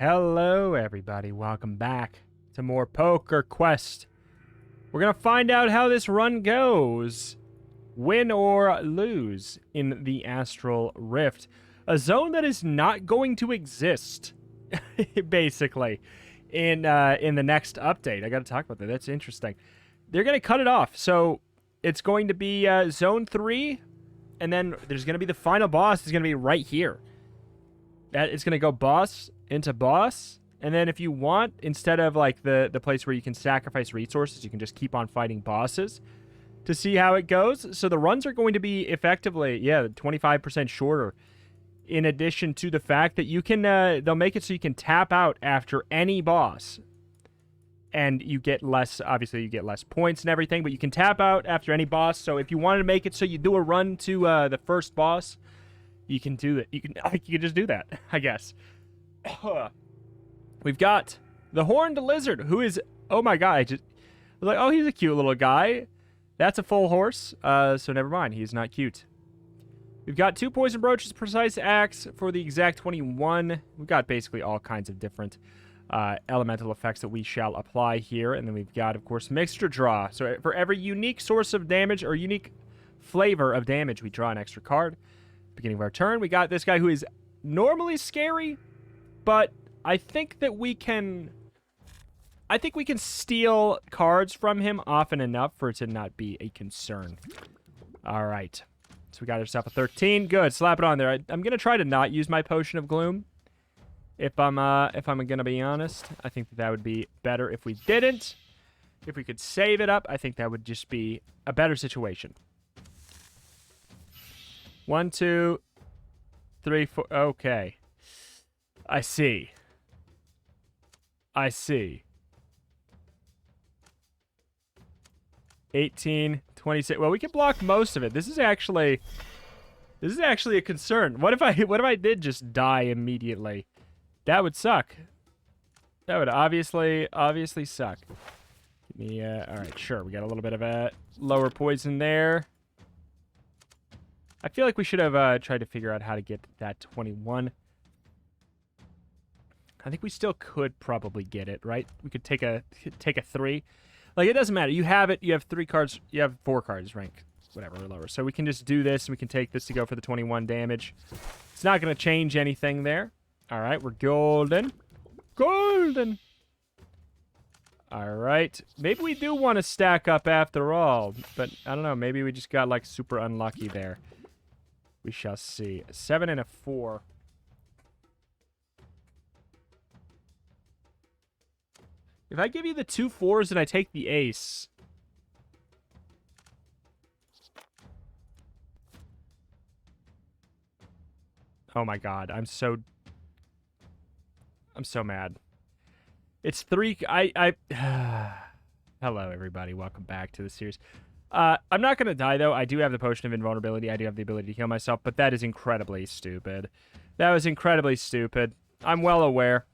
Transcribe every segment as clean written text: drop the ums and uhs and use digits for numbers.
Hello, everybody. Welcome back to more Poker Quest. We're going to find out how this run goes. Win or lose in the Astral Rift. A zone that is not going to exist, basically, in the next update. I got to talk about that. That's interesting. They're going to cut it off. So it's going to be Zone 3, and then there's going to be the final boss. It's going to be right here. That is going to go boss into boss, and then if you want, instead of like the place where you can sacrifice resources, you can just keep on fighting bosses to see how it goes. So the runs are going to be effectively 25% shorter, in addition to the fact that you can they'll make it so you can tap out after any boss, and you get less, obviously you get less points and everything, but you can tap out after any boss. So if you wanted to make it so you do a run to the first boss, you can do it. You can just do that, I guess. We've got the Horned Lizard, who is, oh my god, I was like, oh, he's a cute little guy. That's a full horse, so never mind, he's not cute. We've got 2 Poison Brooches, Precise Axe for the exact 21. We've got basically all kinds of different elemental effects that we shall apply here. And then we've got, of course, Mixture Draw. So for every unique source of damage or unique flavor of damage, we draw an extra card. Beginning of our turn, we got this guy who is normally scary, but I think that we can steal cards from him often enough for it to not be a concern. All right. So we got ourselves a 13. Good. Slap it on there. I'm going to try to not use my Potion of Gloom. If I'm going to be honest, I think that would be better if we didn't. If we could save it up, I think that would just be a better situation. 1, 2, 3, 4. Okay. I see. 18, 26. Well, we can block most of it. This is actually a concern. What if I did just die immediately? That would suck. That would obviously suck. Give me all right, sure. We got a little bit of a lower poison there. I feel like we should have tried to figure out how to get that 21. I think we still could probably get it, right? We could take a 3. Like, it doesn't matter. You have it. You have 3 cards. You have 4 cards, rank, whatever, or lower. So we can just do this, and we can take this to go for the 21 damage. It's not going to change anything there. All right, we're golden. Golden. All right. Maybe we do want to stack up after all, but I don't know. Maybe we just got, like, super unlucky there. We shall see. A 7 and a 4. If I give you the 2 4s and I take the ace... Oh my god, I'm so mad. It's 3... Hello, everybody. Welcome back to the series. I'm not going to die, though. I do have the Potion of Invulnerability. I do have the ability to heal myself, but that is incredibly stupid. That was incredibly stupid. I'm well aware.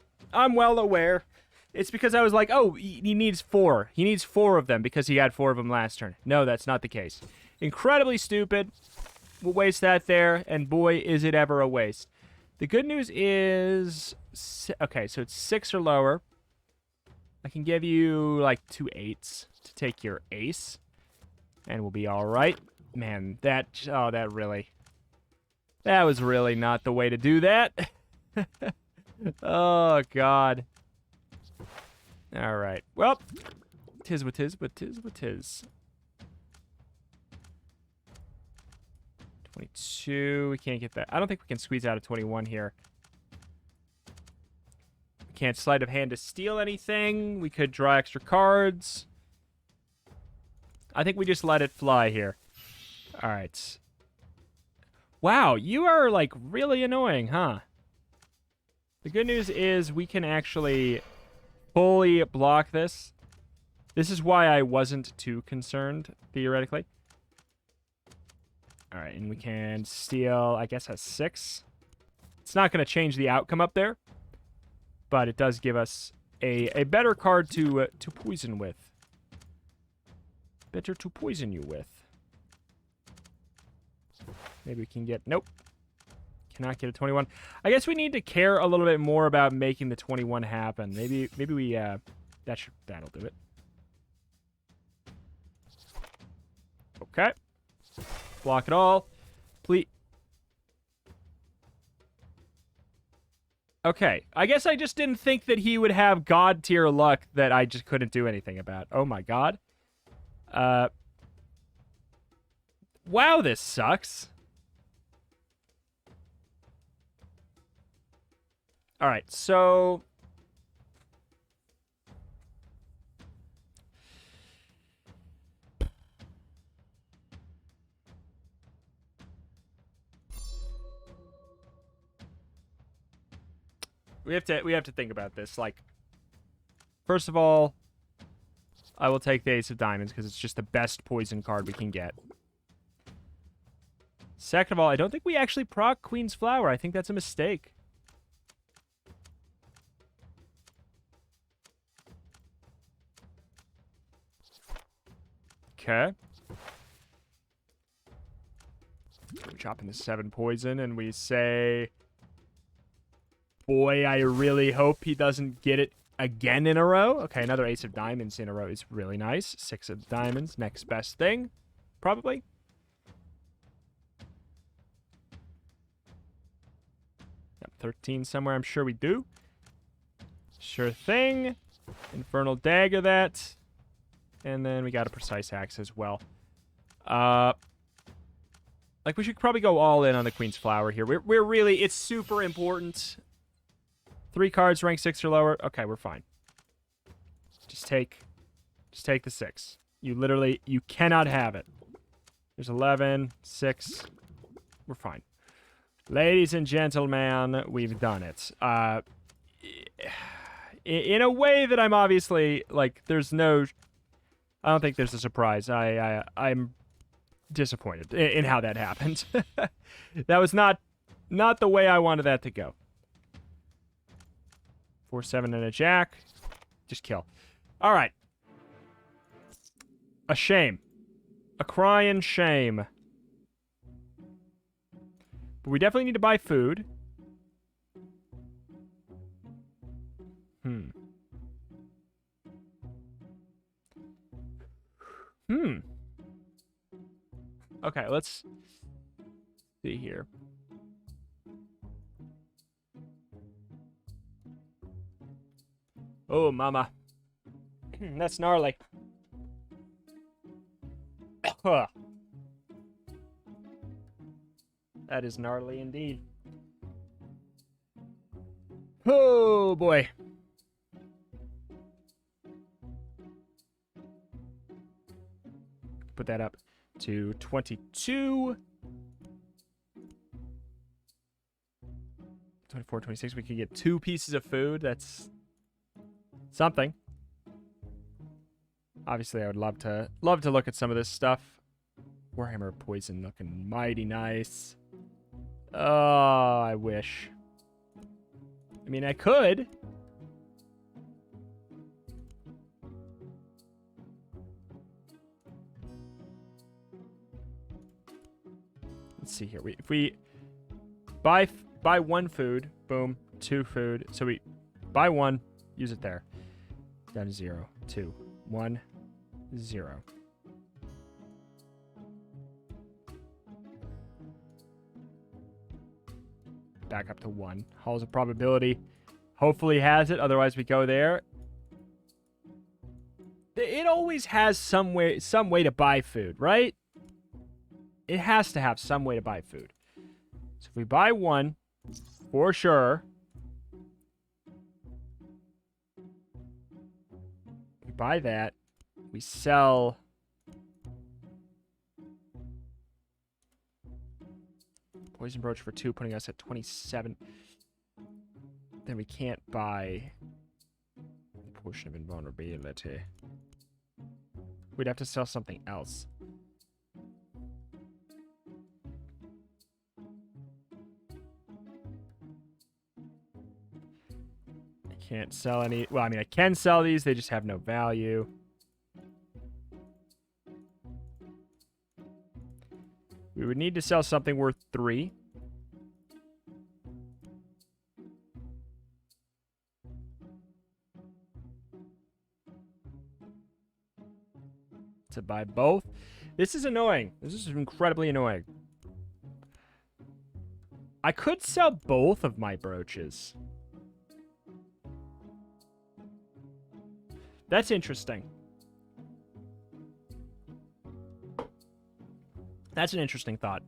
It's because I was like, oh, he needs 4. He needs 4 of them because he had 4 of them last turn. No, that's not the case. Incredibly stupid. We'll waste that there, and boy, is it ever a waste. The good news is... Okay, so it's 6 or lower. I can give you, like, 2 8s to take your ace, and we'll be all right. Man, that was really not the way to do that. Oh, God. All right. Well, tis what tis, but tis what tis. 22. We can't get that. I don't think we can squeeze out a 21 here. We can't sleight of hand to steal anything. We could draw extra cards. I think we just let it fly here. All right. Wow, you are, like, really annoying, huh? The good news is we can actually... fully block this. This is why I wasn't too concerned, theoretically. All right, and we can steal, I guess, a 6. It's not going to change the outcome up there, but it does give us a better card to poison with. Better to poison you with. Maybe we can get... Nope. Cannot get a 21. I guess we need to care a little bit more about making the 21 happen. Maybe we, that'll do it. Okay. Block it all. Please. Okay. I guess I just didn't think that he would have God tier luck that I just couldn't do anything about. Oh my god. Wow, this sucks. All right, so we have to think about this. Like, first of all, I will take the Ace of Diamonds because it's just the best poison card we can get. Second of all, I don't think we actually proc Queen's Flower. I think that's a mistake. Okay. We chop into 7 poison, and we say, boy, I really hope he doesn't get it again in a row. Okay, another Ace of Diamonds in a row is really nice. 6 of Diamonds, next best thing, probably. Got 13 somewhere, I'm sure we do. Sure thing. Infernal Dagger that. And then we got a Precise Axe as well. Like, we should probably go all in on the Queen's Flower here. We're really... It's super important. 3 cards, rank 6 or lower. Okay, we're fine. Just take the 6. You literally... You cannot have it. There's 11, 6. We're fine. Ladies and gentlemen, we've done it. In a way that I'm obviously... Like, there's no... I don't think there's a surprise. I'm disappointed in how that happened. That was not the way I wanted that to go. 4, 7, and a jack. Just kill. All right. A shame. A crying shame. But we definitely need to buy food. Okay, let's see here. Oh, mama. That's gnarly. That is gnarly indeed. Oh, boy. Put that up to 22. 24, 26. We could get 2 pieces of food. That's something. Obviously, I would love to look at some of this stuff. Warhammer Poison looking mighty nice. Oh, I wish. I mean, I could. Let's see here. If we buy 1 food, boom, 2 food. So we buy 1, use it there. Down to 0, 2, 1, 0. Back up to 1. Halls of Probability. Hopefully has it. Otherwise, we go there. It always has some way to buy food, right? It has to have some way to buy food. So if we buy 1, for sure. We buy that. We sell. Poison Brooch for 2, putting us at 27. Then we can't buy Potion of Invulnerability. We'd have to sell something else. Can't sell any. Well, I mean, I can sell these. They just have no value. We would need to sell something worth 3. to buy both. This is annoying. This is incredibly annoying. I could sell both of my brooches. That's interesting. That's an interesting thought.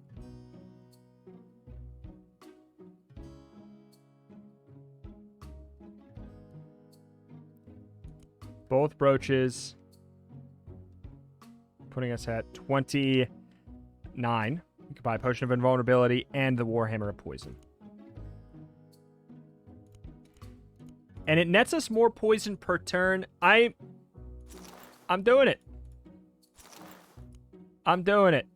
Both brooches. Putting us at 29. We could buy a Potion of Invulnerability and the Warhammer of Poison. And it nets us more poison per turn. I'm doing it. I'm doing it.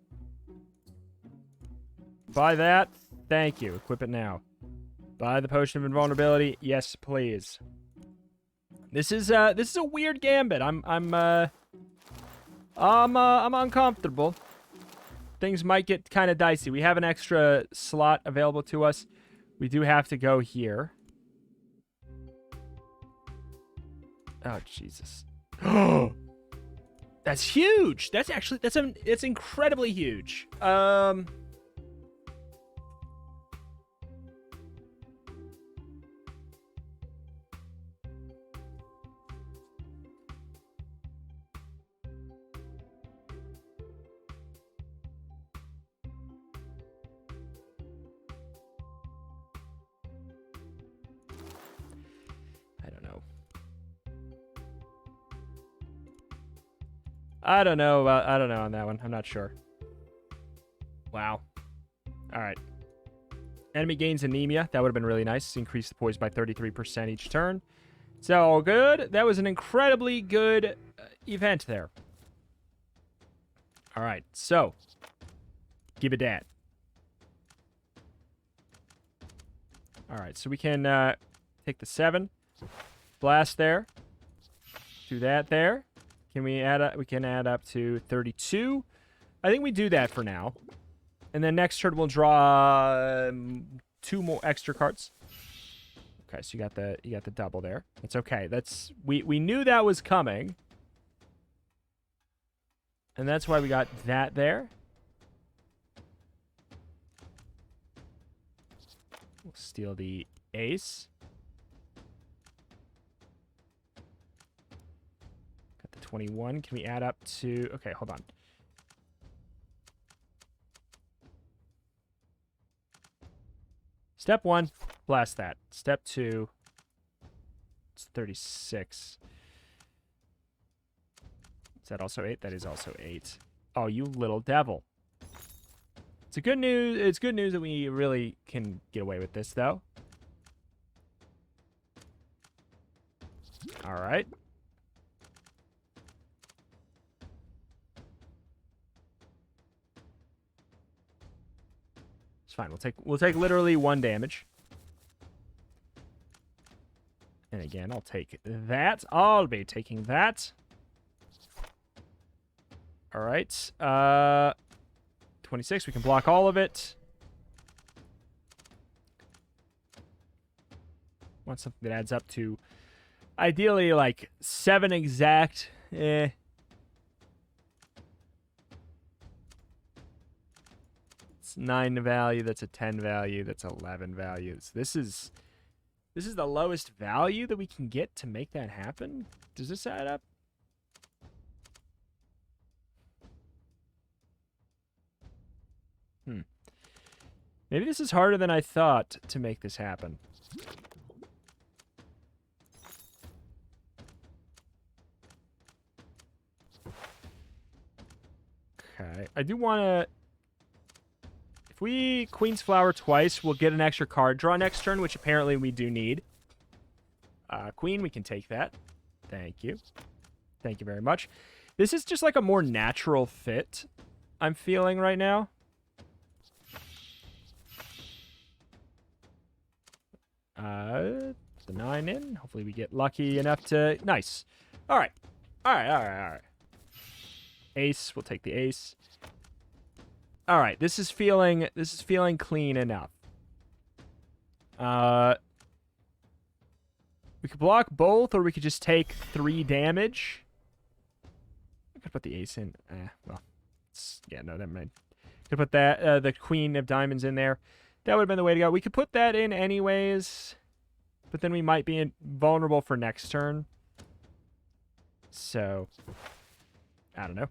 Buy that. Thank you. Equip it now. Buy the Potion of Invulnerability. Yes, please. This is a weird gambit. I'm uncomfortable. Things might get kind of dicey. We have an extra slot available to us. We do have to go here. Oh, Jesus. That's huge. That's incredibly huge. I don't know on that one. I'm not sure. Wow. All right. Enemy gains anemia. That would have been really nice. Increase the poise by 33% each turn. So good. That was an incredibly good event there. All right. So give it that. All right. So we can take the 7. Blast there. Do that there. Can we add up? We can add up to 32. I think we do that for now. And then next turn we'll draw 2 more extra cards. Okay, so you got the double there. That's okay. That's we knew that was coming. And that's why we got that there. We'll steal the ace. 21. Can we add up to... Okay, hold on. Step 1, blast that. Step 2, it's 36. Is that also 8? That is also 8. Oh, you little devil. It's good news that we really can get away with this, though. All right. It's fine. We'll take literally 1 damage. And again, I'll take that. I'll be taking that. All right. 26. We can block all of it. Want something that adds up to ideally like 7 exact. It's 9 value, that's a 10 value, that's 11 values. This is the lowest value that we can get to make that happen? Does this add up? Maybe this is harder than I thought to make this happen. Okay, I do want to... If we Queen's Flower twice, we'll get an extra card draw next turn, which apparently we do need. Queen, we can take that. Thank you. Thank you very much. This is just like a more natural fit I'm feeling right now. The 9 in. Hopefully we get lucky enough to... Nice. All right. All right. Ace. We'll take the ace. All right. This is feeling clean enough. We could block both, or we could just take 3 damage. I could put the ace in. Well, yeah, no, never mind. Could put that the queen of diamonds in there. That would have been the way to go. We could put that in anyways, but then we might be vulnerable for next turn. So, I don't know.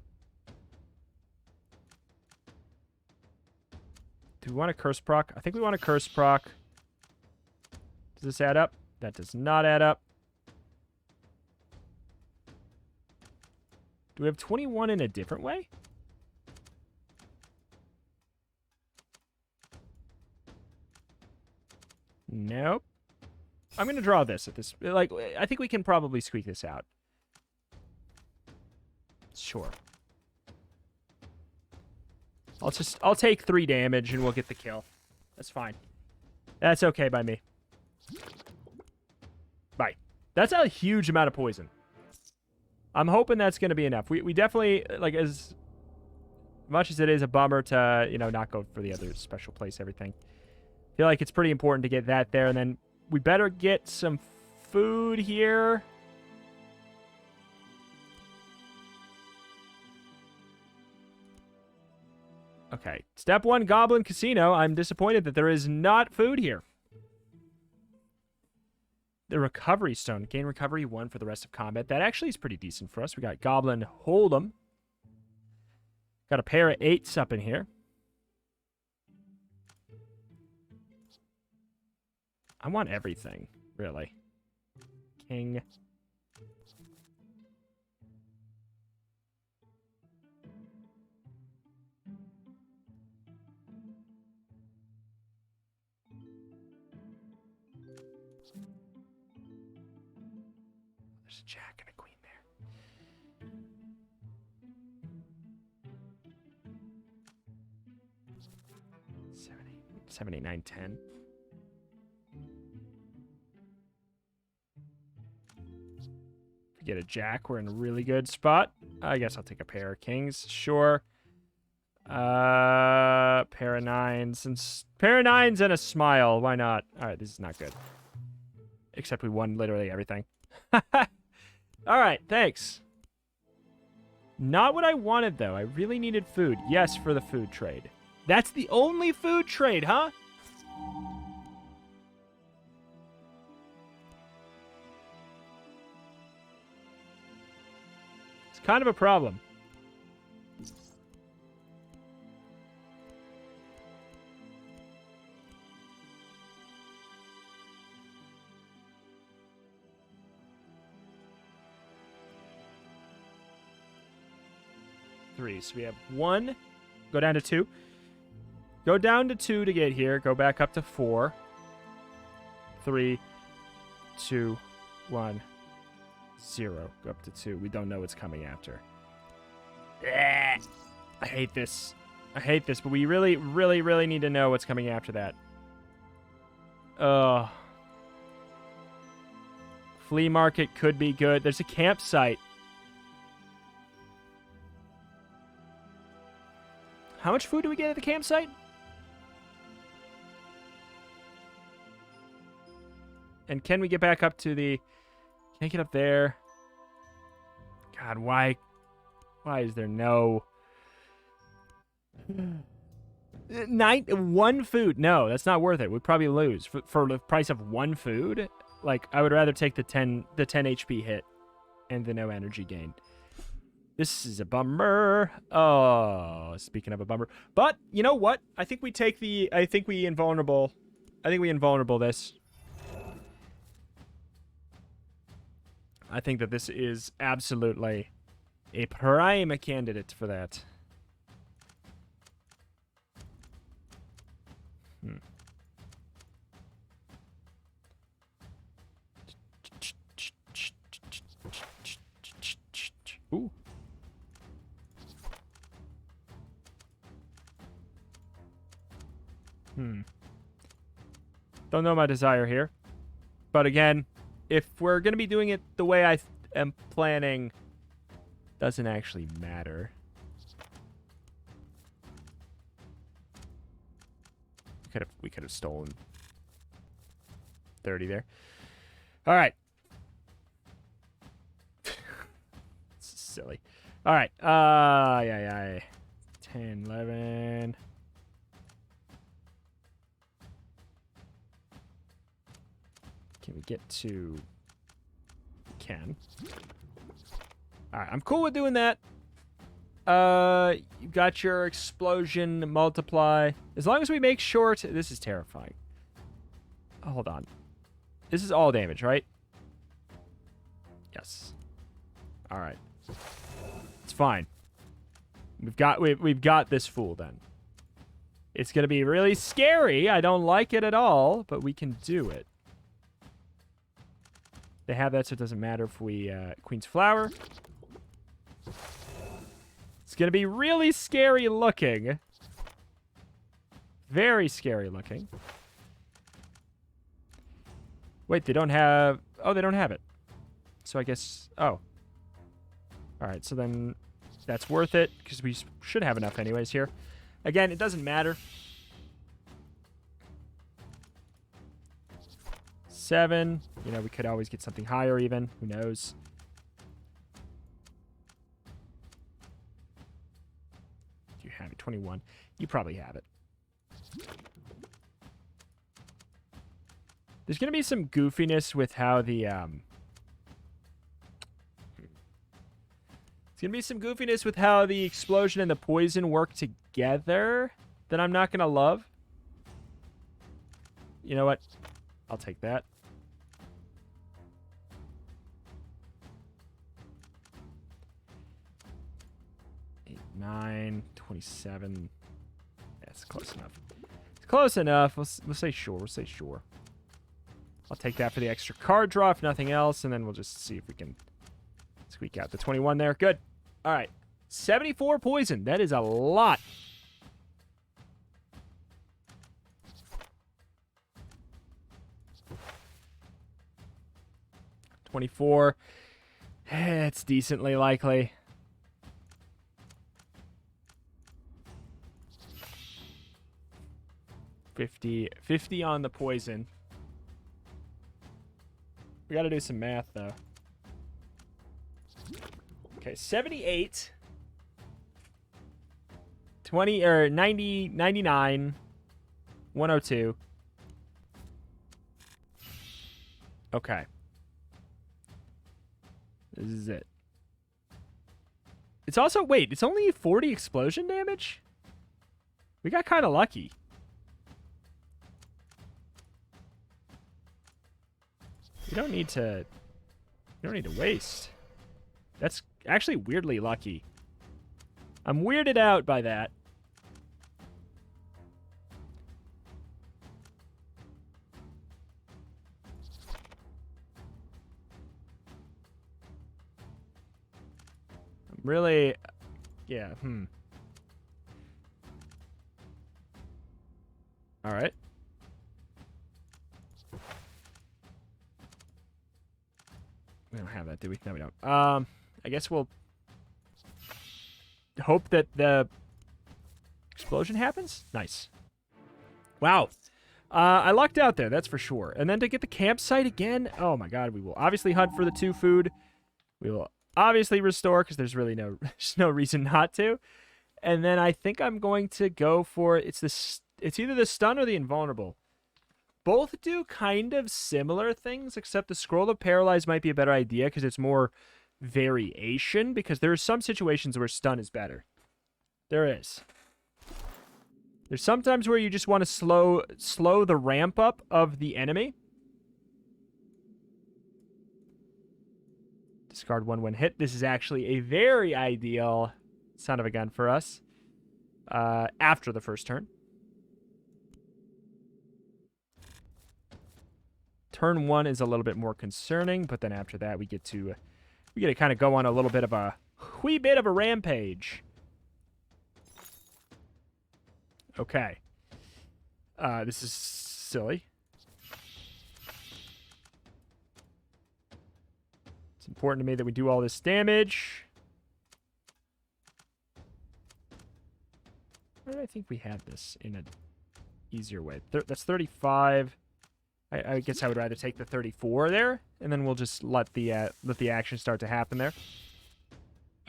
Do we want a curse proc? I think we want a curse proc. Does this add up? That does not add up. Do we have 21 in a different way? Nope. I'm going to draw this at this. Like, I think we can probably squeak this out. Sure. I'll take 3 damage and we'll get the kill. That's fine. That's okay by me. Bye. That's a huge amount of poison. I'm hoping that's going to be enough. We definitely, like, as much as it is a bummer to, you know, not go for the other special place, everything. I feel like it's pretty important to get that there, and then we better get some food here. Okay, step 1, Goblin Casino. I'm disappointed that there is not food here. The Recovery Stone. Gain Recovery 1 for the rest of combat. That actually is pretty decent for us. We got Goblin Hold'em. Got a pair of 8s up in here. I want everything, really. King. There's a jack and a queen there. 70, 9, 10. If we get a jack, we're in a really good spot. I guess I'll take a pair of kings. Sure. Pair of 9s. And pair of 9s and a smile. Why not? All right, this is not good. Except we won literally everything. All right, thanks. Not what I wanted, though. I really needed food. Yes, for the food trade. That's the only food trade, huh? It's kind of a problem. Three. So we have 1. Go down to 2. Go down to 2 to get here. Go back up to 4. 3, 2, 1, 0. Go up to 2. We don't know what's coming after. I hate this. I hate this, but we really, really, really need to know what's coming after that. Flea market could be good. There's a campsite. How much food do we get at the campsite? And can we get back up to the... Can I get up there? God, why is there no... 1 food? No, that's not worth it. We'd probably lose. For the price of 1 food? Like, I would rather take the 10 HP hit and the no energy gain. This is a bummer. Oh, speaking of a bummer. But, you know what? I think we take the... I think we invulnerable this. I think that this is absolutely a prime candidate for that. Ooh. Don't know my desire here. But again, if we're going to be doing it the way I am planning, doesn't actually matter. We could have stolen 30 there. All right. This is silly. All right. Yeah. 10, 11. Can we get to... We can. All right, I'm cool with doing that. You got your explosion multiply. As long as we make sure to... This is terrifying. Oh, hold on. This is all damage, right? Yes. All right. It's fine. We've got this fool then. It's going to be really scary. I don't like it at all, but we can do it. They have that, so it doesn't matter if we Queen's Flower. It's going to be really scary looking. Very scary looking. Wait, they don't have... Oh, they don't have it. So I guess... Oh. Alright, so then that's worth it, because we should have enough anyways here. Again, it doesn't matter. 7. You know, we could always get something higher even. Who knows? Do you have it? 21. You probably have it. There's going to be some goofiness with how the... There's going to be some goofiness with how the explosion and the poison work together that I'm not going to love. You know what? I'll take that. Eight, 9, 27. That's close enough. It's close enough. We'll say sure. We'll say sure. I'll take that for the extra card draw, if nothing else, and then we'll just see if we can squeak out the 21 there. Good. All right. 74 poison. That is a lot. $24. It's decently likely. $50 on the poison. We got to do some math, though. Okay, 78. 20, or 90, 99. 102. Okay. This is it. It's also, wait, it's only 40 explosion damage? We got kind of lucky. You don't need to waste. That's actually weirdly lucky. I'm weirded out by that. I'm really... Yeah, All right. We don't have that, do we? No, we don't. I guess we'll hope that the explosion happens. Nice. Wow. I lucked out there, that's for sure. And then to get the campsite again, oh my god, we will obviously hunt for the 2 food. We will obviously restore, because there's really there's no reason not to. And then I think I'm going to go for, it's either the stun or the invulnerable. Both do kind of similar things, except the Scroll of Paralyze might be a better idea because it's more variation, because there are some situations where stun is better. There is. There's sometimes where you just want to slow the ramp up of the enemy. Discard 1 when hit. This is actually a very ideal son of a gun for us after the first turn. Turn 1 is a little bit more concerning, but then after that we get to kind of go on a little bit of a wee bit of a rampage. Okay. This is silly. It's important to me that we do all this damage. Where do I think we have this in an easier way? That's 35. I guess I would rather take the 34 there, and then we'll just let the action start to happen there.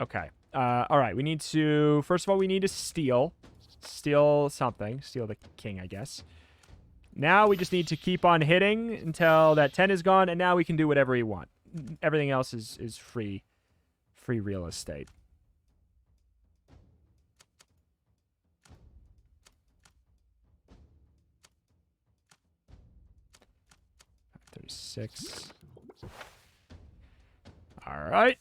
Okay. All right, we need to... First of all, we need to steal. Steal something. Steal the king, I guess. Now we just need to keep on hitting until that 10 is gone, and now we can do whatever we want. Everything else is free real estate. $36. All right.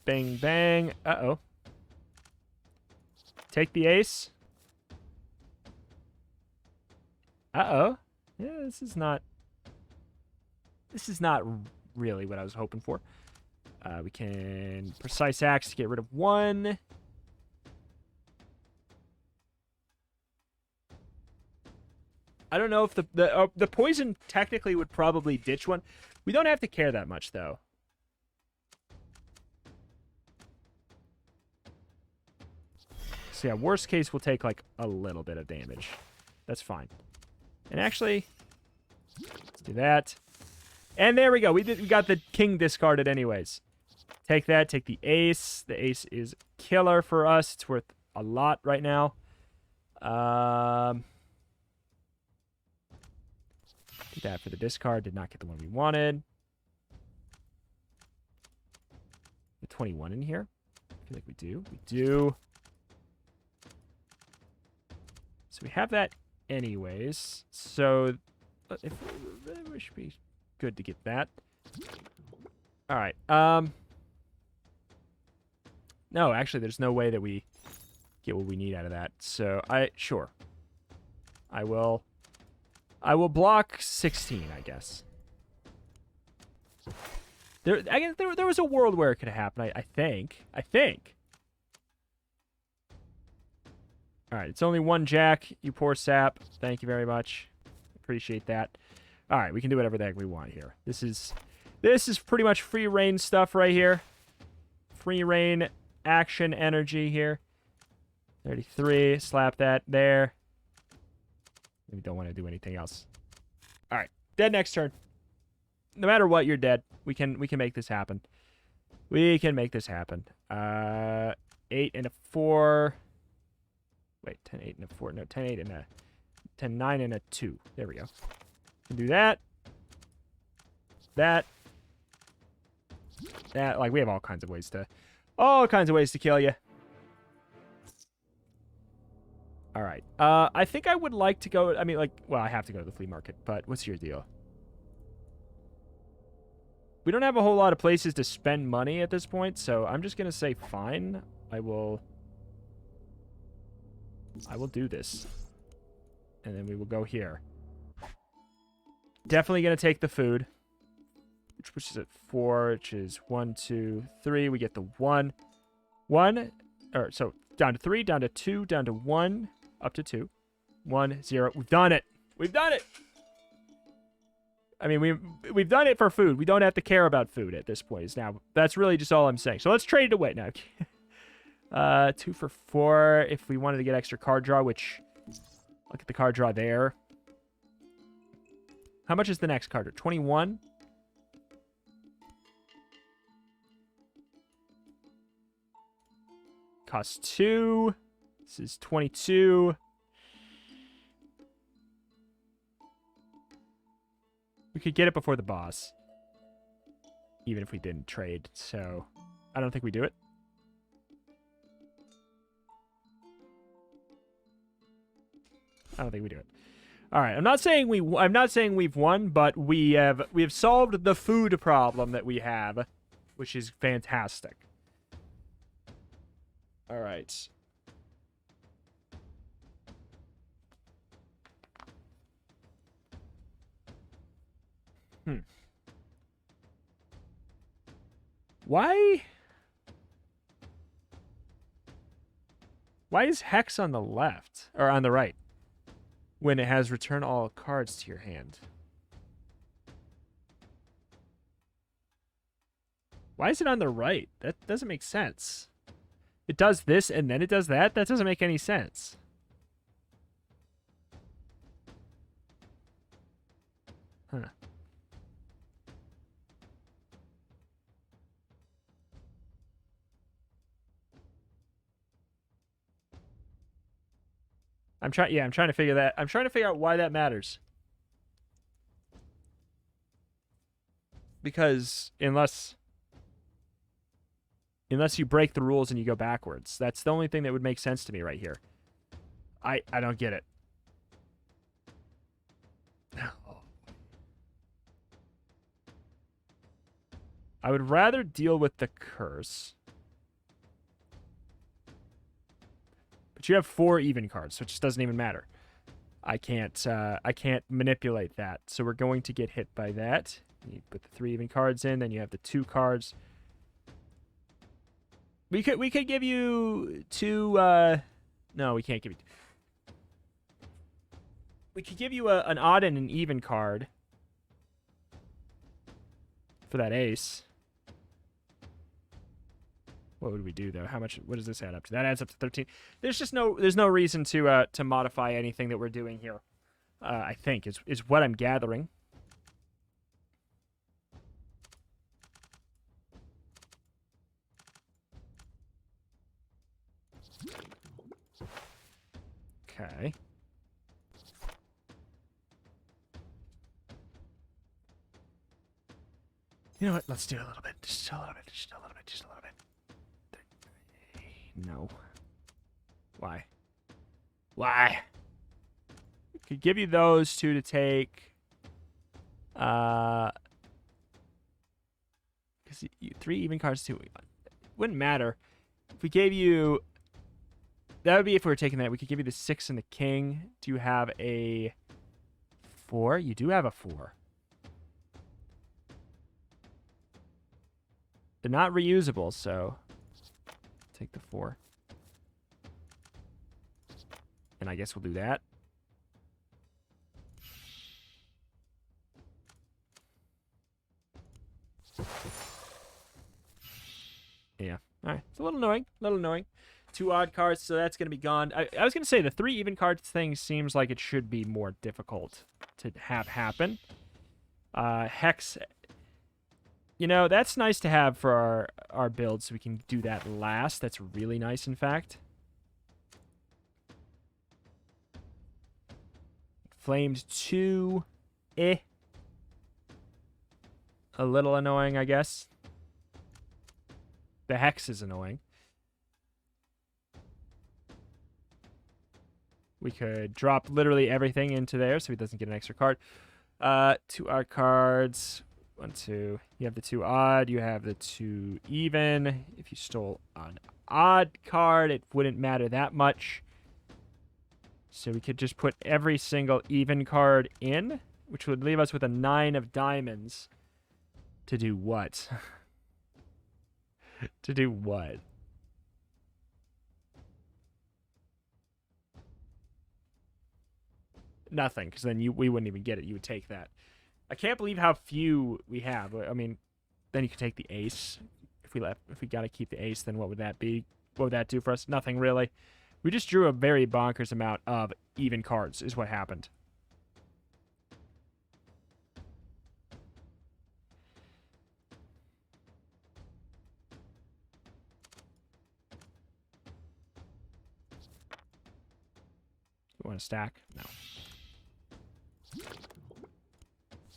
Bang, bang. Uh-oh. Take the ace. Uh-oh. Yeah, this is not really what I was hoping for. We can precise axe to get rid of 1. I don't know if the poison technically would probably ditch 1. We don't have to care that much, though. So yeah, worst case, we'll take like a little bit of damage. That's fine. And actually, let's do that. And there we go. We got the king discarded anyways. Take that. Take the ace. The ace is killer for us. It's worth a lot right now. Did that for the discard. Did not get the one we wanted. The 21 in here. I feel like we do. We do. So we have that anyways. So if we should be good to get that. All right. No, actually, there's no way that we get what we need out of that. So sure. I will block 16, I guess. There was a world where it could happen. I think. All right, it's only 1 jack. You poor sap. Thank you very much. Appreciate that. All right, we can do whatever the heck we want here. This is pretty much free reign stuff right here. Free reign action energy here. 33. Slap that there. We don't want to do anything else. All right, dead next turn. No matter what, you're dead. We can make this happen. We can make this happen. 8 and a 4. Wait, 10, 8, and a 4. No, 10, 8, and a 10, 9, and a 2. There we go. Can do that. That. Like, we have all kinds of ways to kill you. All right. I think I would like to go. I mean, like, well, I have to go to the flea market. But what's your deal? We don't have a whole lot of places to spend money at this point, so I'm just gonna say fine. I will do this. And then we will go here. Definitely going to take the food. Which pushes at 4, which is 1, 2, 3. We get the 1. 1. So down to 3, down to 2, down to 1, up to 2. 1, 0. We've done it. We've done it. I mean, we've done it for food. We don't have to care about food at this point. Now, that's really just all I'm saying. So let's trade it away now. 2 for 4 if we wanted to get extra card draw, which... Look at the card draw there. How much is the next card draw? 21? Costs 2. This is 22. We could get it before the boss. Even if we didn't trade, so... I don't think we do it. I don't think we do it. All right, I'm not saying we've won, but we have solved the food problem that we have, which is fantastic. All right. Why is Hex on the left or on the right? When it has return all cards to your hand. Why is it on the right? That doesn't make sense. It does this and then it does that? That doesn't make any sense. Huh. I'm trying to figure that. I'm trying to figure out why that matters. Because unless you break the rules and you go backwards, that's the only thing that would make sense to me right here. I don't get it. I would rather deal with the curse. But you have 4 even cards, so it just doesn't even matter. I can't manipulate that. So we're going to get hit by that. You put the 3 even cards in, then you have the 2 cards. We could give you 2 no, we can't give you. We could give you an odd and an even card for that ace. What would we do though? What does this add up to? That adds up to 13. There's no reason to modify anything that we're doing here. I think is what I'm gathering. Okay. You know what? Let's do a little bit. Just a little bit. Just a little bit. Just a little bit. No. Why? Why? Could give you those 2 to take. Because 3 even cards too. Wouldn't matter. If we gave you. That would be if we were taking that. We could give you the 6 and the king. Do you have a 4? You do have a 4. They're not reusable, so take the 4. And I guess we'll do that. Yeah. All right. It's a little annoying. A little annoying. 2 odd cards, so that's going to be gone. I was going to say the 3 even cards thing seems like it should be more difficult to have happen. Hex... You know, that's nice to have for our build, so we can do that last. That's really nice, in fact. Flames 2. A little annoying, I guess. The Hex is annoying. We could drop literally everything into there, so he doesn't get an extra card. 2 odd cards... 1, 2. You have the 2 odd. You have the 2 even. If you stole an odd card, it wouldn't matter that much. So we could just put every single even card in, which would leave us with a 9 of diamonds. To do what? To do what? Nothing, because then we wouldn't even get it. You would take that. I can't believe how few we have. I mean, then you could take the ace. If we got to keep the ace, then what would that be? What would that do for us? Nothing really. We just drew a very bonkers amount of even cards is what happened. You want to stack? No.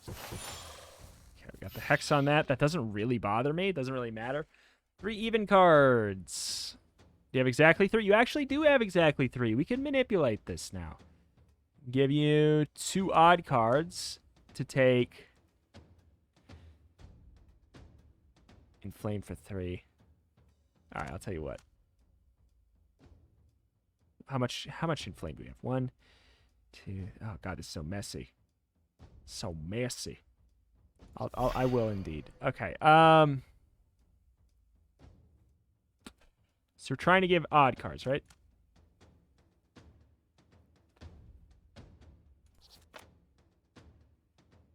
Okay, we got the hex on that. That doesn't really bother me. It doesn't really matter. 3 even cards. Do you have exactly 3? You actually do have exactly 3. We can manipulate this now. Give you 2 odd cards to take. Inflame for 3. All right, I'll tell you what. How much inflame do we have? 1, 2. Oh God, it's so messy. So messy. I will indeed. Okay. So we're trying to give odd cards, right?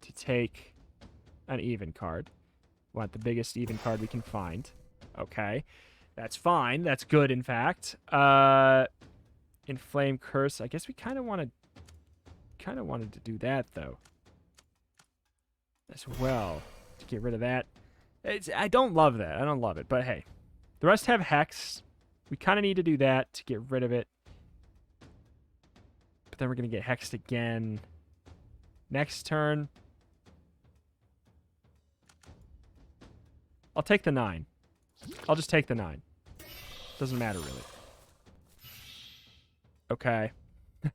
To take an even card. Want the biggest even card we can find. Okay. That's fine. That's good, in fact. Inflame Curse. I guess we kind of wanted to do that, though. As well. To get rid of that. I don't love that. I don't love it. But hey. The rest have Hex. We kind of need to do that to get rid of it. But then we're going to get hexed again next turn. I'll take the 9. I'll just take the 9. Doesn't matter, really. Okay.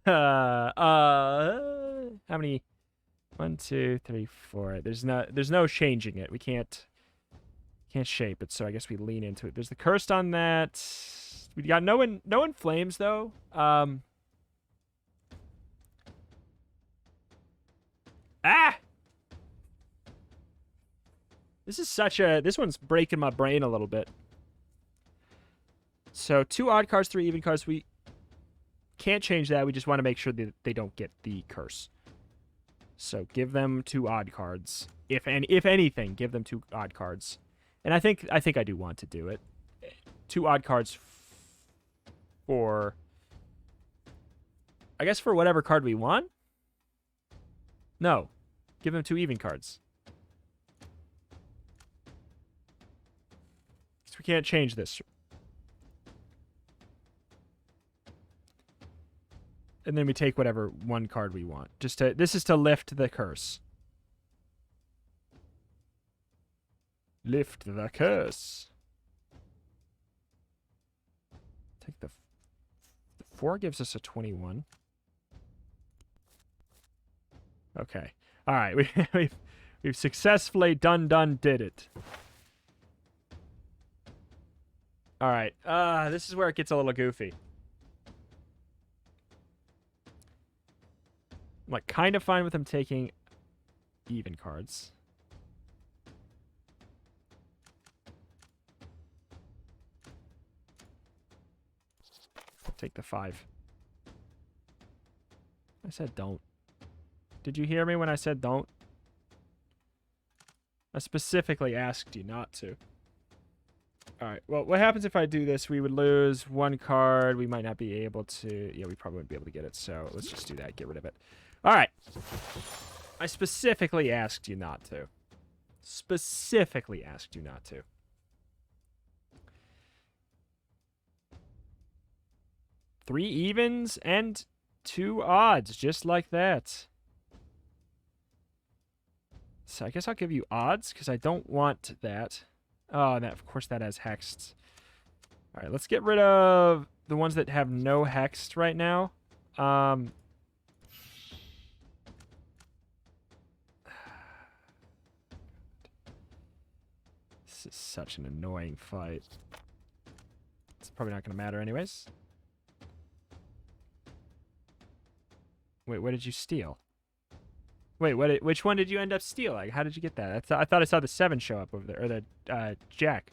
How many? 1, 2, 3, 4. There's no changing it. We can't shape it, so I guess we lean into it. There's the cursed on that. We got no inflames though. This one's breaking my brain a little bit. So 2 odd cards, 3 even cards. We can't change that. We just want to make sure that they don't get the curse. So give them 2 odd cards. If anything, give them 2 odd cards. And I think I do want to do it. 2 odd cards for, I guess, for whatever card we want. No, give them 2 even cards. So we can't change this. And then we take whatever 1 card we want. This is to lift the curse. Lift the curse. Take the 4 gives us a 21. Okay. All right. We've successfully did it. All right. This is where it gets a little goofy. I'm like kind of fine with him taking even cards. I'll take the 5. I said don't. Did you hear me when I said don't? I specifically asked you not to. Alright, well, what happens if I do this? We would lose 1 card. We might not be able to... Yeah, we probably wouldn't be able to get it, so let's just do that. Get rid of it. Alright. I specifically asked you not to. Specifically asked you not to. Three evens and 2 odds, just like that. So I guess I'll give you odds, because I don't want that. Oh, and that, of course that has hexed. Alright, let's get rid of the ones that have no hexed right now. This is such an annoying fight. It's probably not going to matter anyways. Wait, what did you steal? Wait, which one did you end up stealing? How did you get that? I thought I saw the 7 show up over there, or the jack.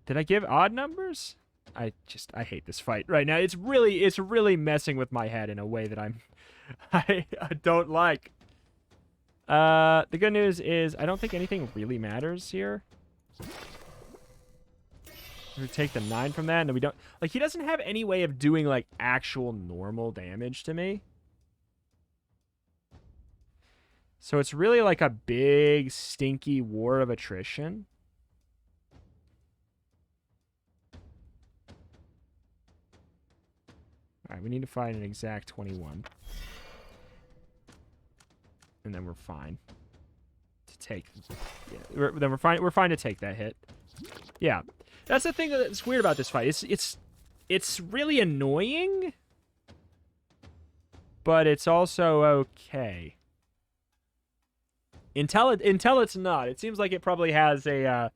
Did I give odd numbers? I hate this fight right now. It's really messing with my head in a way that I don't like. The good news is I don't think anything really matters here. We take the 9 from that, and we don't... Like, he doesn't have any way of doing, like, actual normal damage to me. So it's really like a big, stinky war of attrition. Alright, we need to find an exact 21. And then we're fine. To take... Yeah, we're fine to take that hit. Yeah. That's the thing that's weird about this fight. It's really annoying, but it's also okay. Until it's not. It seems like it probably has a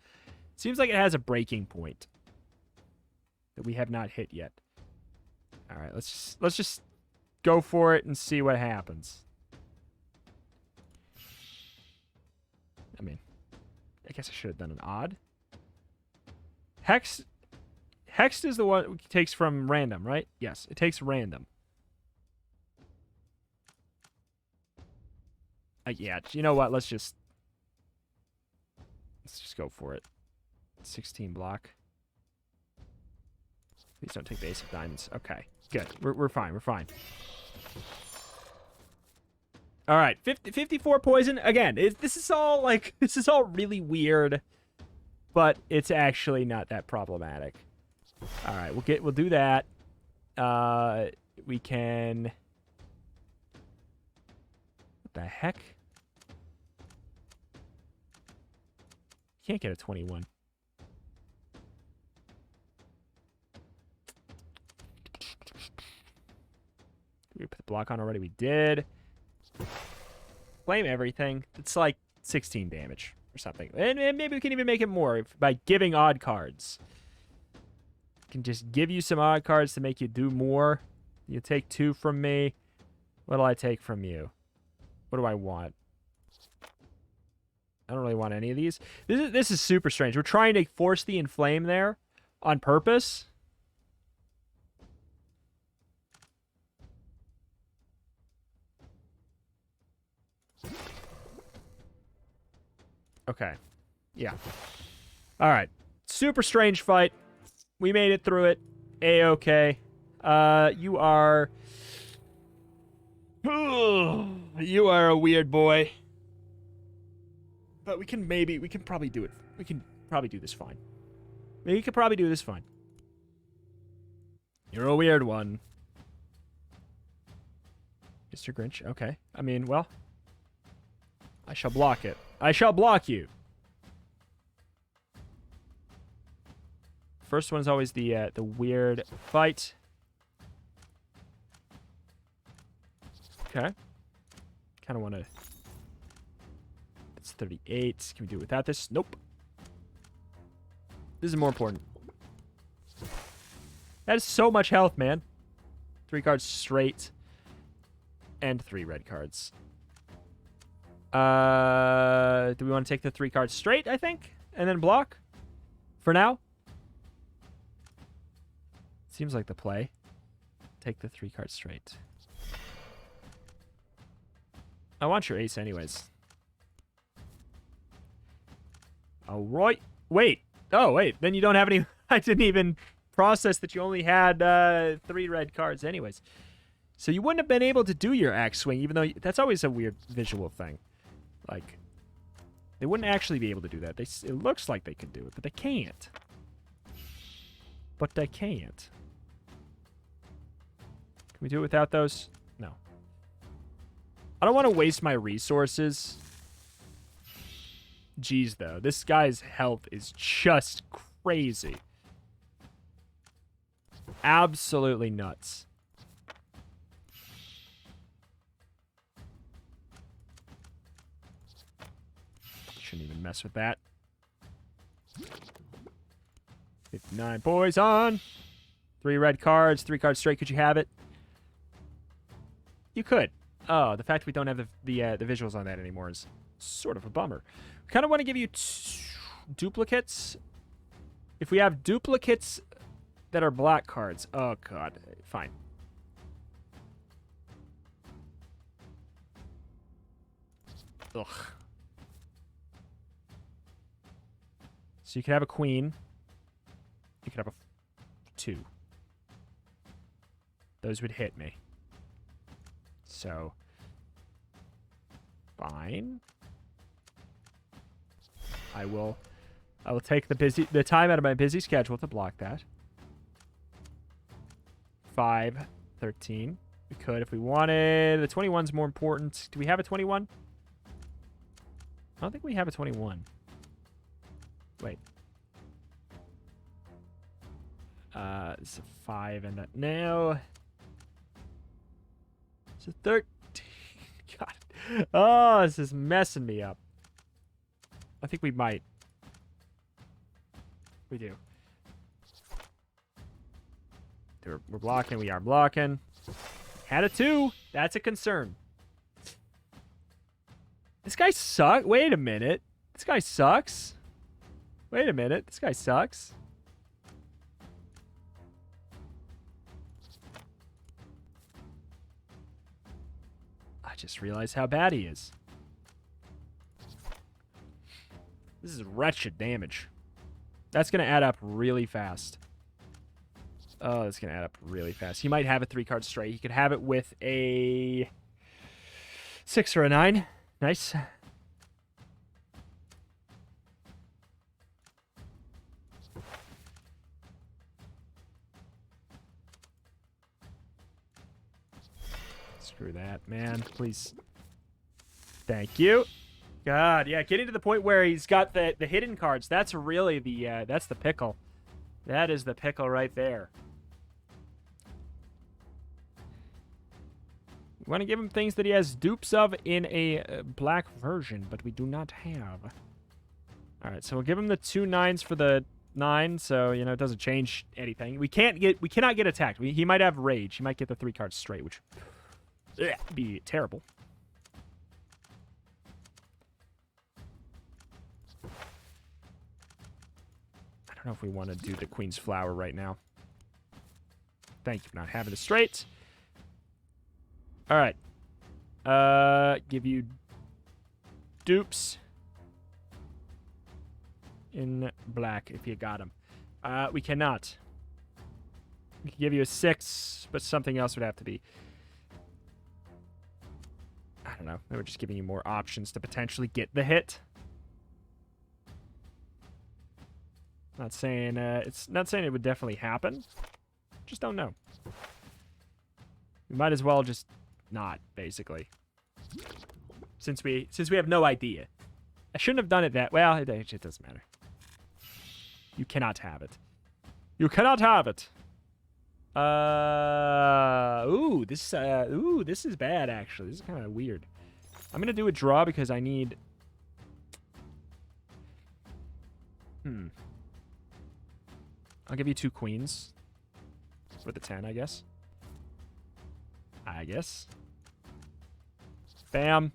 seems like it has a breaking point that we have not hit yet. All right, let's just go for it and see what happens. I mean, I guess I should have done an odd. Hexed is the one it takes from random, right? Yes, it takes random. Yeah, you know what? Let's just go for it. 16 block. Please don't take the ace of diamonds. Okay, good. We're fine. We're fine. All right, 54 poison again. This is all really weird. But it's actually not that problematic. All right, we'll do that. We can... What the heck? Can't get a 21. Did we put the block on already? We did. Flame everything. It's like 16 damage or something. And maybe we can even make it more by giving odd cards. Can just give you some odd cards to make you do more. You take 2 from me. What'll I take from you? What do I want? I don't really want any of these. This is super strange. We're trying to force the inflame there on purpose. Okay. Yeah. All right. Super strange fight. We made it through it. A-okay. You are... You are a weird boy. But we can probably do it. We can probably do this fine. We could probably do this fine. You're a weird one. Mr. Grinch, okay. I mean, well... I shall block it. I shall block you. First one's always the weird fight. Okay. Kind of want to... It's 38. Can we do it without this? Nope. This is more important. That is so much health, man. 3 cards straight. And 3 red cards. Do we want to take the 3 cards straight, I think? And then block? For now? Seems like the play. Take the 3 cards straight. I want your ace anyways. Alright. Wait. Oh, wait. Then you don't have any... I didn't even process that you only had 3 red cards anyways. So you wouldn't have been able to do your axe swing, even though... That's always a weird visual thing. Like, they wouldn't actually be able to do that. It looks like they could do it, but they can't. But they can't. Can we do it without those? No. I don't want to waste my resources. Jeez, though. This guy's health is just crazy. Absolutely nuts. Shouldn't even mess with that. 59 poison. 3 red cards. 3 cards straight. Could you have it? You could. Oh, the fact we don't have the visuals on that anymore is sort of a bummer. We kind of want to give you duplicates. If we have duplicates that are black cards. Oh, God. Fine. Ugh. So you could have a queen. You could have a 2. Those would hit me. So, fine. I will take the time out of my busy schedule to block that. 5, 13. We could if we wanted. The 21's more important. Do we have a 21? I don't think we have a 21. Wait. It's a 5 and a... No. It's a 13. God. Oh, this is messing me up. I think we might. We do. We're blocking. We are blocking. Had a 2. That's a concern. This guy sucks. Wait a minute. This guy sucks. Wait a minute. This guy sucks. I just realized how bad he is. This is wretched damage. That's going to add up really fast. Oh, that's going to add up really fast. He might have a 3-card straight. He could have it with a 6 or a 9. Nice. Screw that, man. Please. Thank you. God, yeah, getting to the point where he's got the hidden cards. That's really the that's the pickle. That is the pickle right there. We want to give him things that he has dupes of in a black version, but we do not have. All right, so we'll give him the 2 9s for the 9, so you know it doesn't change anything. We cannot get attacked. He might have rage. He might get the 3 cards straight, which would be terrible. I don't know if we want to do the Queen's Flower right now. Thank you for not having it straight. All right. Give you dupes in black if you got them. We cannot. We can give you a 6, but something else would have to be. I don't know. We're just giving you more options to potentially get the hit. Not saying it's not saying it would definitely happen. Just don't know. We might as well just not, basically. Since we have no idea. I shouldn't have done it that well. It doesn't matter. You cannot have it. You cannot have it. Ooh, this is bad actually. This is kind of weird. I'm gonna do a draw because I need. I'll give you 2 queens for the 10, I guess. Bam.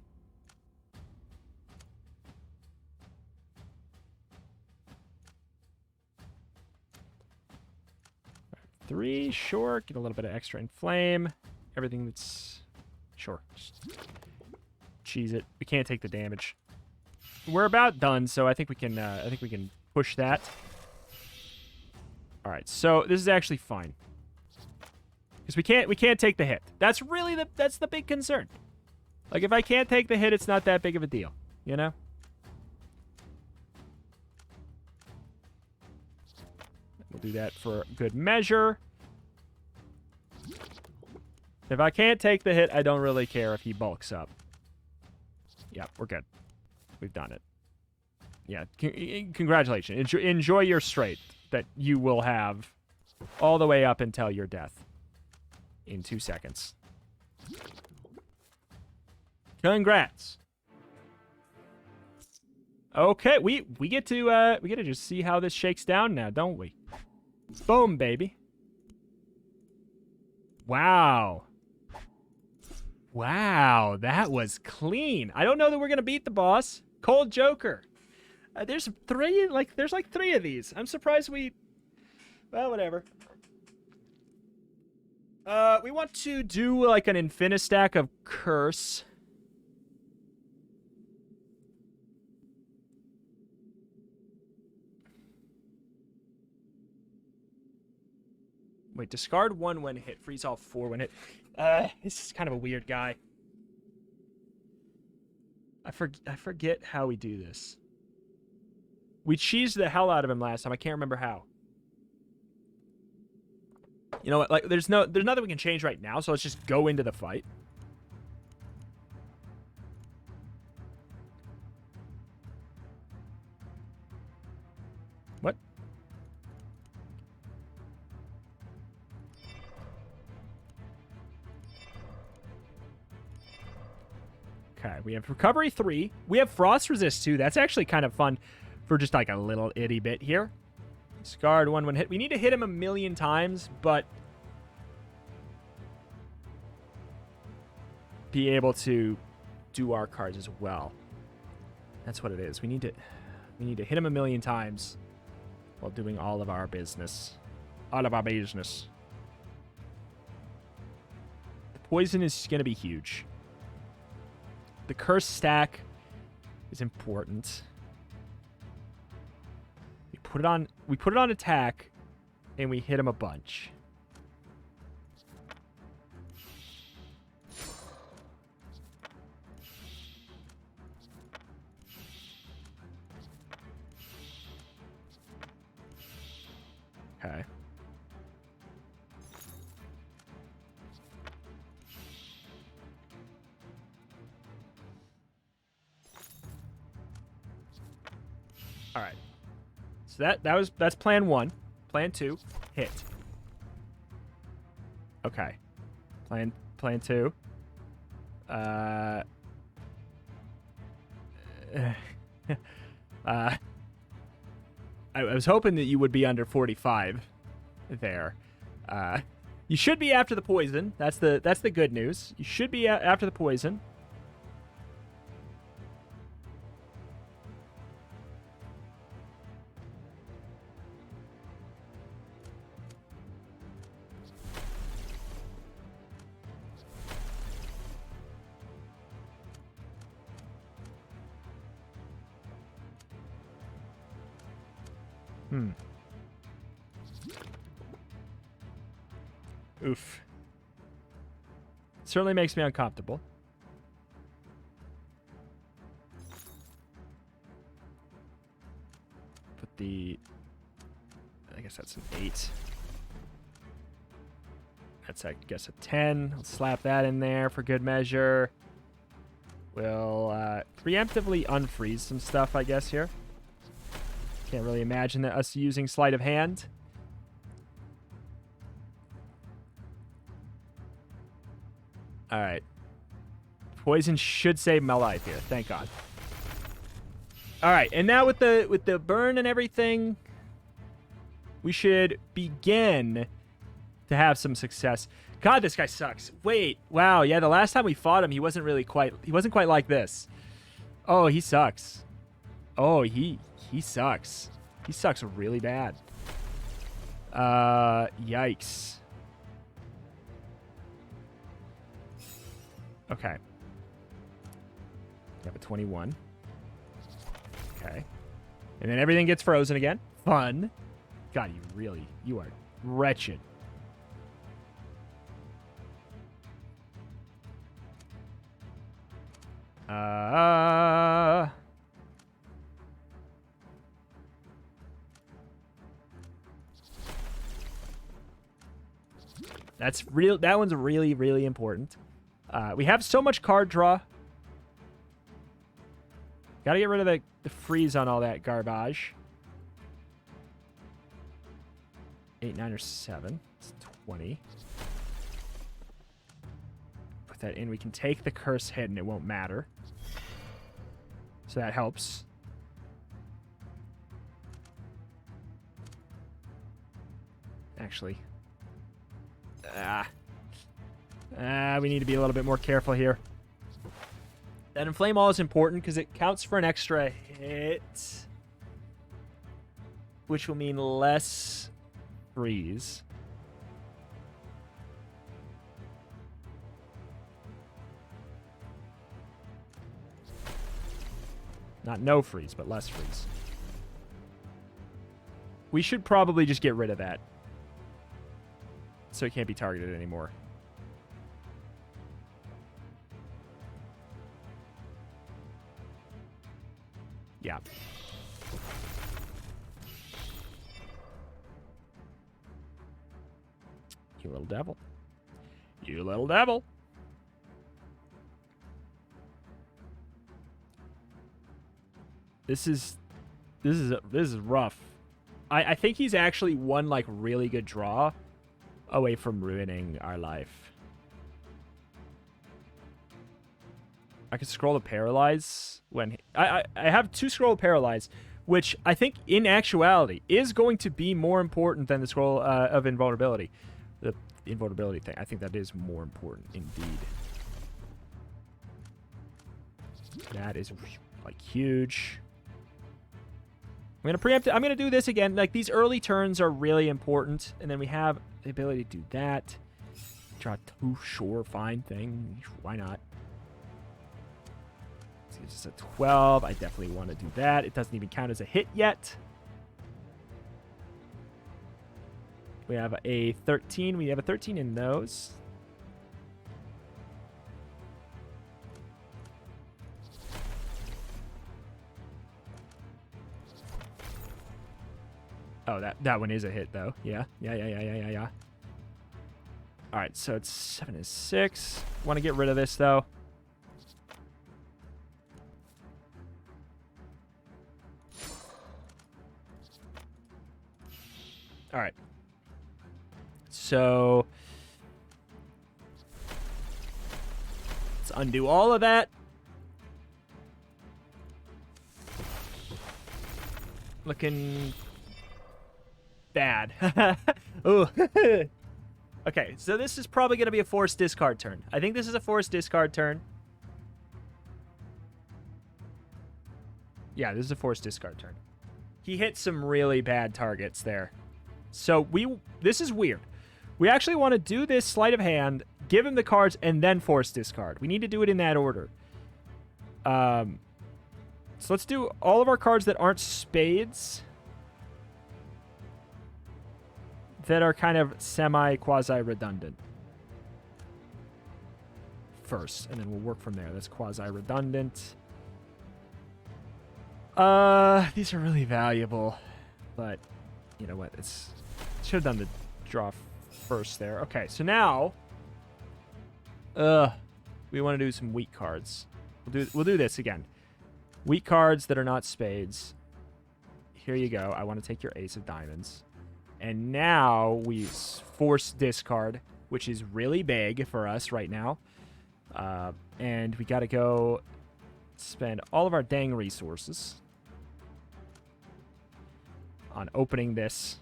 Three, sure. Get a little bit of extra inflame. Everything that's sure. Just cheese it. We can't take the damage. We're about done, so I think we can push that. All right, so this is actually fine because we can't take the hit. That's really that's the big concern. Like if I can't take the hit, it's not that big of a deal, you know. We'll do that for good measure. If I can't take the hit, I don't really care if he bulks up. Yep, we're good. We've done it. Yeah, congratulations. Enjoy your straight that you will have all the way up until your death in 2 seconds. Congrats. Okay, we get to just see how this shakes down now, don't we? Boom, baby. Wow. Wow, that was clean. I don't know that we're gonna beat the boss. Cold Joker. There's like 3 of these. I'm surprised we... Well, whatever. We want to do like an infinistack of Curse. Wait, discard 1 when hit, freeze all 4 when hit. This is kind of a weird guy. I forget how we do this. We cheesed the hell out of him last time. I can't remember how. You know what? Like, there's nothing we can change right now, so let's just go into the fight. What? Okay, we have Recovery 3. We have Frost Resist 2. That's actually kind of fun for just like a little itty bit here. Discard 1 when hit. We need to hit him 1,000,000 times, but be able to do our cards as well. That's what it is. We need to hit him 1,000,000 times while doing all of our business. All of our business. The poison is going to be huge. The curse stack is important. We put it on attack, and we hit him a bunch. Okay. All right. So that's plan 1. Plan 2, hit. Okay. Plan 2. I was hoping that you would be under 45 there. You should be after the poison. That's the good news. You should be after the poison. Oof. Certainly makes me uncomfortable. Put the... I guess that's an 8. That's, I guess, a 10. I'll slap that in there for good measure. We'll preemptively unfreeze some stuff, I guess, here. Can't really imagine that us using sleight of hand. All right. Poison should save my life here. Thank God. All right, and now with the burn and everything, we should begin to have some success. God, this guy sucks. Wait, wow, yeah, the last time we fought him, he wasn't quite like this. Oh, he sucks. Oh, he sucks. He sucks really bad. Yikes. Okay. We have a 21. Okay. And then everything gets frozen again. Fun. God, you are wretched. That's real. That one's really, really important. We have so much card draw. Gotta get rid of the freeze on all that garbage. 8, 9, or 7. It's 20. Put that in. We can take the curse hit and it won't matter. So that helps. Actually. We need to be a little bit more careful here. That Inflame All is important because it counts for an extra hit, which will mean less freeze. Not no freeze, but less freeze. We should probably just get rid of that, so it can't be targeted anymore. Yeah. You little devil. You little devil. This is rough. I think he's actually one like really good draw away from ruining our life. I can scroll to Paralyze when... I have 2 scroll to Paralyze, which I think in actuality is going to be more important than the scroll of Invulnerability. The Invulnerability thing. I think that is more important indeed. That is like huge. I'm going to preempt it. I'm going to do this again. Like these early turns are really important. And then we have the ability to do that. Draw 2, sure, fine thing. Why not? It's just a 12. I definitely want to do that. It doesn't even count as a hit yet. We have a 13. We have a 13 in those. Oh, that one is a hit, though. Yeah. All right, so it's 7 and 6. Want to get rid of this, though. All right. So let's undo all of that. Looking bad. Ooh. Okay, so this is probably going to be a forced discard turn. I think this is a forced discard turn. Yeah, this is a forced discard turn. He hit some really bad targets there. So this is weird. We actually want to do this sleight of hand, give him the cards, and then force discard. We need to do it in that order. So let's do all of our cards that aren't spades, that are kind of semi-quasi-redundant first, and then we'll work from there. That's quasi-redundant. These are really valuable, but you know what? Should have done the draw first there. Okay, so now, we want to do some weak cards. We'll do this again. Weak cards that are not spades. Here you go. I want to take your ace of diamonds. And now we force discard, which is really big for us right now. And we got to go spend all of our dang resources on opening this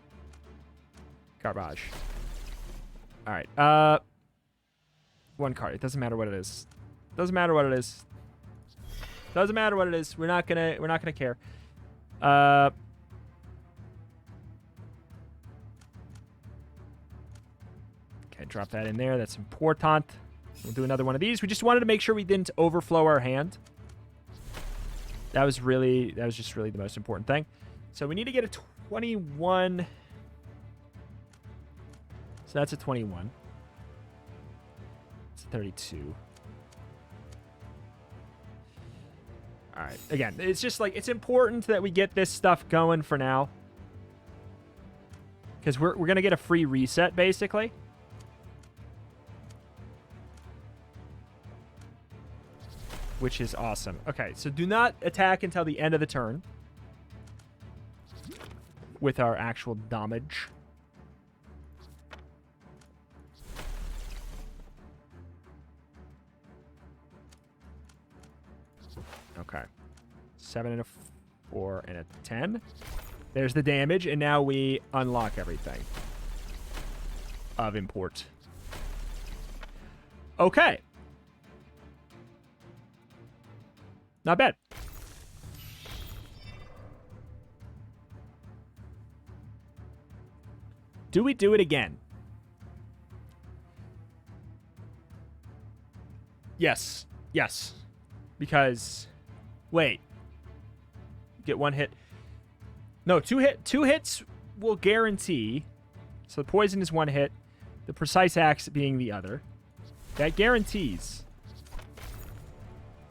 garbage. All right. One card. It doesn't matter what it is. Doesn't matter what it is. Doesn't matter what it is. We're not gonna care. Okay, drop that in there. That's important. We'll do another one of these. We just wanted to make sure we didn't overflow our hand. That was just really the most important thing. So we need to get a 21. So that's a 21. It's a 32. All right. Again, it's just like, it's important that we get this stuff going for now, because we're going to get a free reset, basically. Which is awesome. Okay, so do not attack until the end of the turn with our actual damage. Okay. 7 and a 4 and a 10. There's the damage, and now we unlock everything of import. Okay. Not bad. Do we do it again? Yes. Yes. Because, wait. Get one hit. No, two hits will guarantee. So the poison is one hit. The precise axe being the other. That guarantees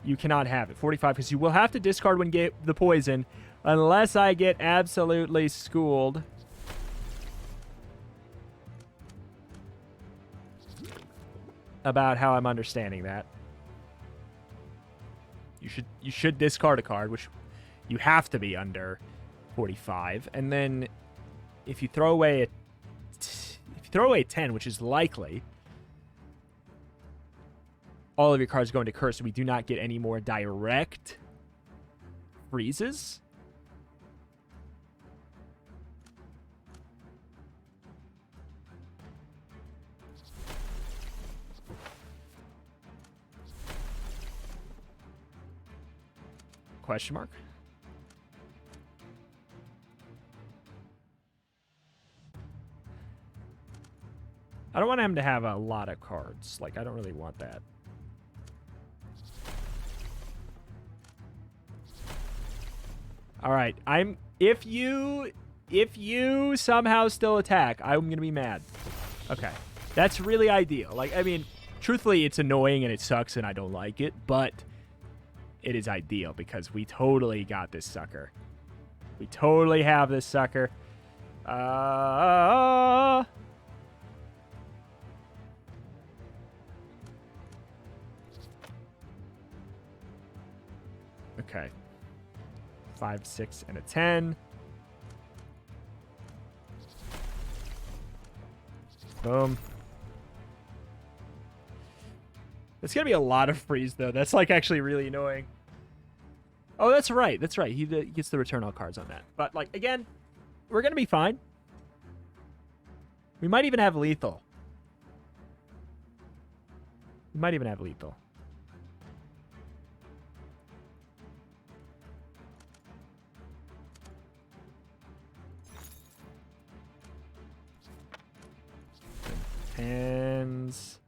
you cannot have it. 45, because you will have to discard when get the poison, unless I get absolutely schooled. About how I'm understanding that. You should discard a card, which you have to be under 45, and then if you throw away a 10, which is likely, all of your cards go into curse, so we do not get any more direct freezes. Question mark? I don't want him to have a lot of cards. Like, I don't really want that. All right, if you somehow still attack, I'm going to be mad. Okay. That's really ideal. Like, I mean, truthfully, it's annoying and it sucks and I don't like it, but it is ideal because we totally got this sucker. We totally have this sucker. Okay. 5, 6, and a 10. Boom. It's going to be a lot of freeze, though. That's, like, actually really annoying. Oh, that's right. That's right. He gets the return all cards on that. But, like, again, we're going to be fine. We might even have lethal. We might even have lethal. Hands.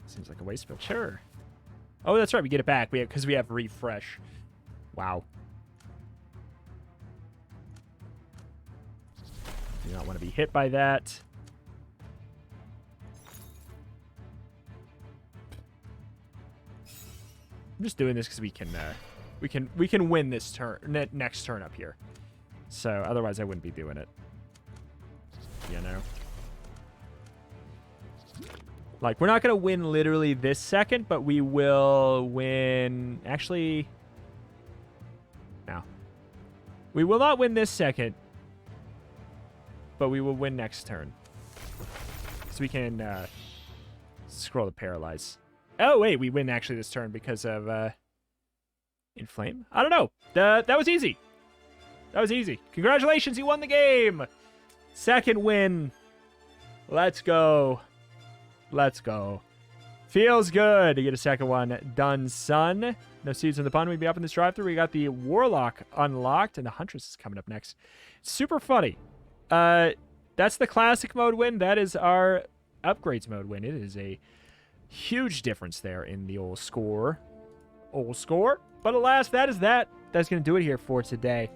Seems like a waste, but sure. Oh, that's right. We get it back. Because we have refresh. Wow. Do not want to be hit by that. I'm just doing this because we can win this turn, next turn up here. So otherwise, I wouldn't be doing it. You know. Like, we're not going to win literally this second, but we will win... Actually... No. We will not win this second, but we will win next turn. So we can scroll to paralyze. Oh, wait, we win actually this turn because of Inflame? I don't know. That was easy. That was easy. Congratulations, you won the game! Second win. Let's go. Let's go. Feels good to get a second one done, son. No seeds in the pun. We'd be up in this drive-thru. We got the Warlock unlocked, and the Huntress is coming up next. Super funny. That's the classic mode win. That is our upgrades mode win. It is a huge difference there in the old score. Old score. But alas, that is that. That's going to do it here for today.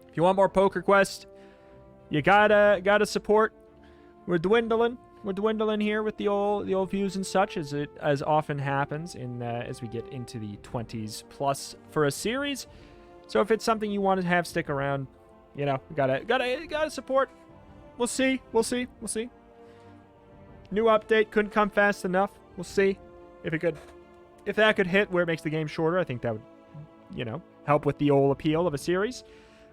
If you want more Poker Quest, you gotta support. We're dwindling. We're dwindling here with the old views and such, as often happens as we get into the 20s plus for a series. So if it's something you want to have stick around, you know, gotta support. We'll see. New update couldn't come fast enough. We'll see if that could hit where it makes the game shorter. I think that would, you know, help with the old appeal of a series.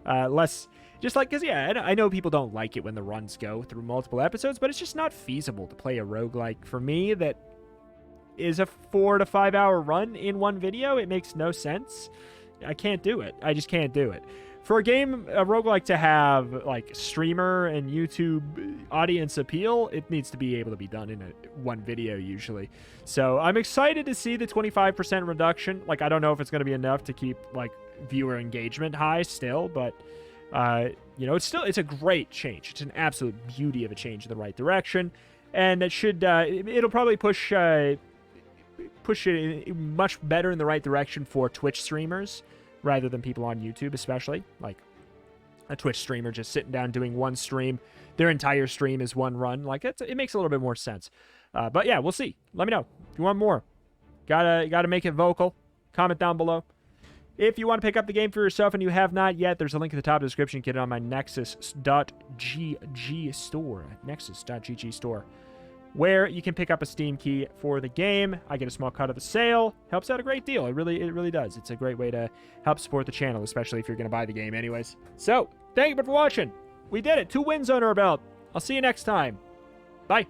Less. Just like, because, yeah, I know people don't like it when the runs go through multiple episodes, but it's just not feasible to play a roguelike for me that is a 4 to 5 hour run in one video. It makes no sense. I can't do it. I just can't do it. For a roguelike to have, like, streamer and YouTube audience appeal, it needs to be able to be done in one video, usually. So I'm excited to see the 25% reduction. Like, I don't know if it's going to be enough to keep, like, viewer engagement high still, but... you know, it's a great change. It's an absolute beauty of a change in the right direction, and it should it'll probably push it much better in the right direction for Twitch streamers rather than people on YouTube, especially like a Twitch streamer just sitting down doing one stream. Their entire stream is one run. Like it makes a little bit more sense. But yeah, we'll see. Let me know if you want more. Gotta make it vocal. Comment down below. If you want to pick up the game for yourself and you have not yet, there's a link in the top of the description. Get it on my Nexus.gg store. Nexus.gg store. Where you can pick up a Steam key for the game. I get a small cut of the sale. Helps out a great deal. It really does. It's a great way to help support the channel, especially if you're going to buy the game anyways. So, thank you for watching. We did it. 2 wins under our belt. I'll see you next time. Bye.